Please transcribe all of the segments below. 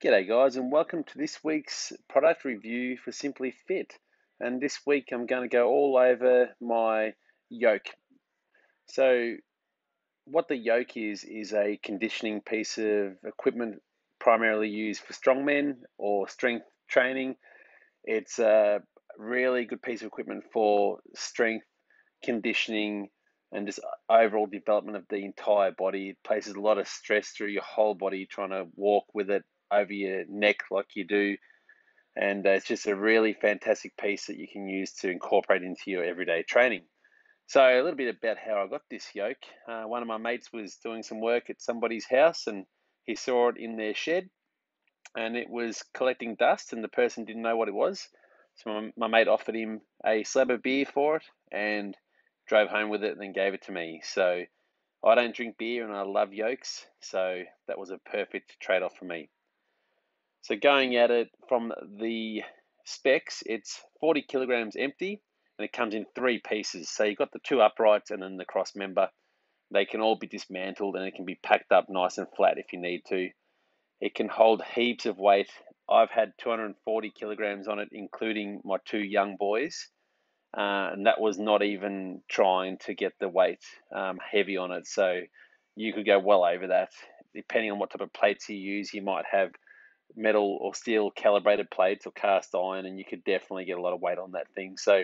G'day guys, and welcome to this week's product review for Simply Fit. And this week I'm going to go all over my yoke. So what the yoke is a conditioning piece of equipment primarily used for strongmen or strength training. It's a really good piece of equipment for strength, conditioning, and just overall development of the entire body. It places a lot of stress through your whole body trying to walk with it over your neck like you do. And it's just a really fantastic piece that you can use to incorporate into your everyday training. So a little bit about how I got this yoke. One of my mates was doing some work at somebody's house and he saw it in their shed and it was collecting dust and the person didn't know what it was. So my mate offered him a slab of beer for it and drove home with it and then gave it to me. So I don't drink beer and I love yokes, so that was a perfect trade-off for me. So going at it from the specs, it's 40 kilograms empty and it comes in 3 pieces. So you've got the 2 uprights and then the cross member. They can all be dismantled and it can be packed up nice and flat if you need to. It can hold heaps of weight. I've had 240 kilograms on it, including my 2 young boys. And that was not even trying to get the weight heavy on it. So you could go well over that. Depending on what type of plates you use, you might have metal or steel calibrated plates or cast iron, and you could definitely get a lot of weight on that thing. So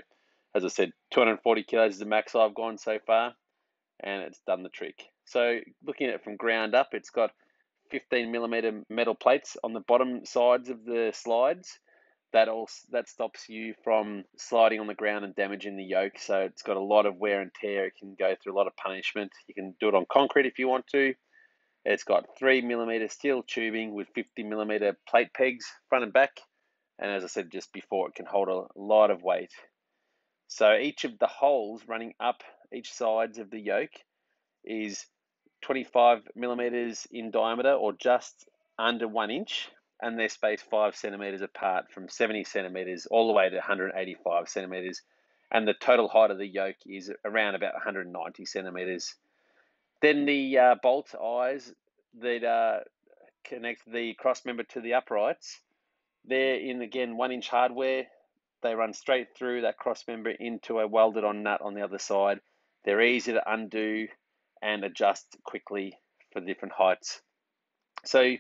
as I said, 240 kilos is the max I've gone so far, and it's done the trick. So looking at it from ground up, it's got 15 millimeter metal plates on the bottom sides of the slides. That stops you from sliding on the ground and damaging the yoke. So it's got a lot of wear and tear. It can go through a lot of punishment. You can do it on concrete if you want to. It's got 3 millimeter steel tubing with 50 millimeter plate pegs front and back. And as I said just before, it can hold a lot of weight. So each of the holes running up each sides of the yoke is 25 millimeters in diameter or just under 1 inch. And they're spaced 5 centimeters apart from 70 centimeters all the way to 185 centimeters. And the total height of the yoke is around about 190 centimeters. Then the bolt eyes that connect the cross member to the uprights, they're in, again, 1 inch hardware. They run straight through that cross member into a welded on nut on the other side. They're easy to undo and adjust quickly for different heights. So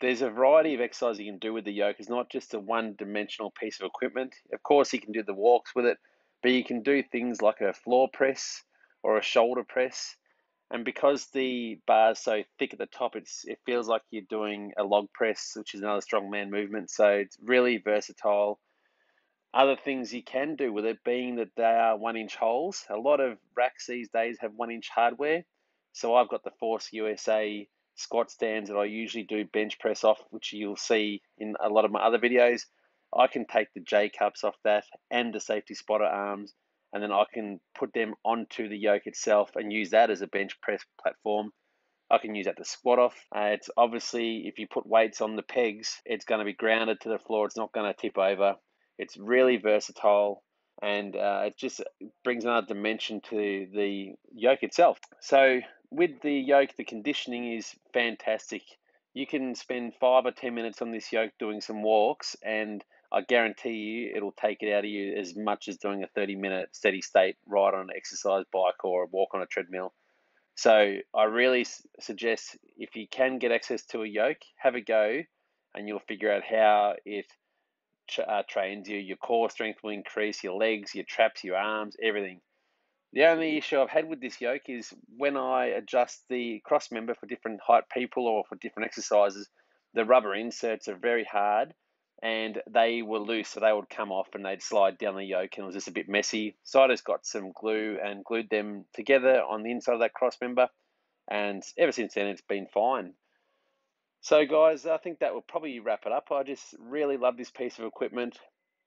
there's a variety of exercises you can do with the yoke. It's not just a one-dimensional piece of equipment. Of course, you can do the walks with it, but you can do things like a floor press or a shoulder press. And because the bar is so thick at the top, it feels like you're doing a log press, which is another strongman movement. So it's really versatile. Other things you can do with it, being that they are 1 inch holes. A lot of racks these days have 1 inch hardware. So I've got the Force USA squat stands that I usually do bench press off, which you'll see in a lot of my other videos. I can take the J cups off that and the safety spotter arms, and then I can put them onto the yoke itself and use that as a bench press platform. I can use that to squat off. It's obviously, if you put weights on the pegs, it's going to be grounded to the floor. It's not going to tip over. It's really versatile, and it just brings another dimension to the yoke itself. So with the yoke, the conditioning is fantastic. You can spend 5 or 10 minutes on this yoke doing some walks, and I guarantee you it'll take it out of you as much as doing a 30-minute steady state ride on an exercise bike or a walk on a treadmill. So I really suggest, if you can get access to a yoke, have a go, and you'll figure out how it trains you. Your core strength will increase, your legs, your traps, your arms, everything. The only issue I've had with this yoke is when I adjust the cross member for different height people or for different exercises, the rubber inserts are very hard and they were loose, so they would come off and they'd slide down the yoke, and it was just a bit messy. So I just got some glue and glued them together on the inside of that cross member, and ever since then it's been fine. So guys, I think that will probably wrap it up. I just really love this piece of equipment.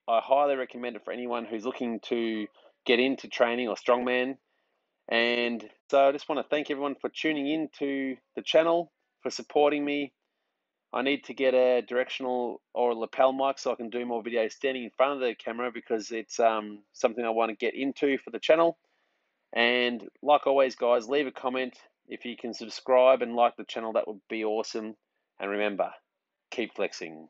I highly recommend it for anyone who's looking to get into training or strongman. And so I just want to thank everyone for tuning in to the channel, for supporting me. I need to get a directional or a lapel mic so I can do more videos standing in front of the camera, because it's something I want to get into for the channel. And like always, guys, leave a comment. If you can subscribe and like the channel, that would be awesome. And remember, keep flexing.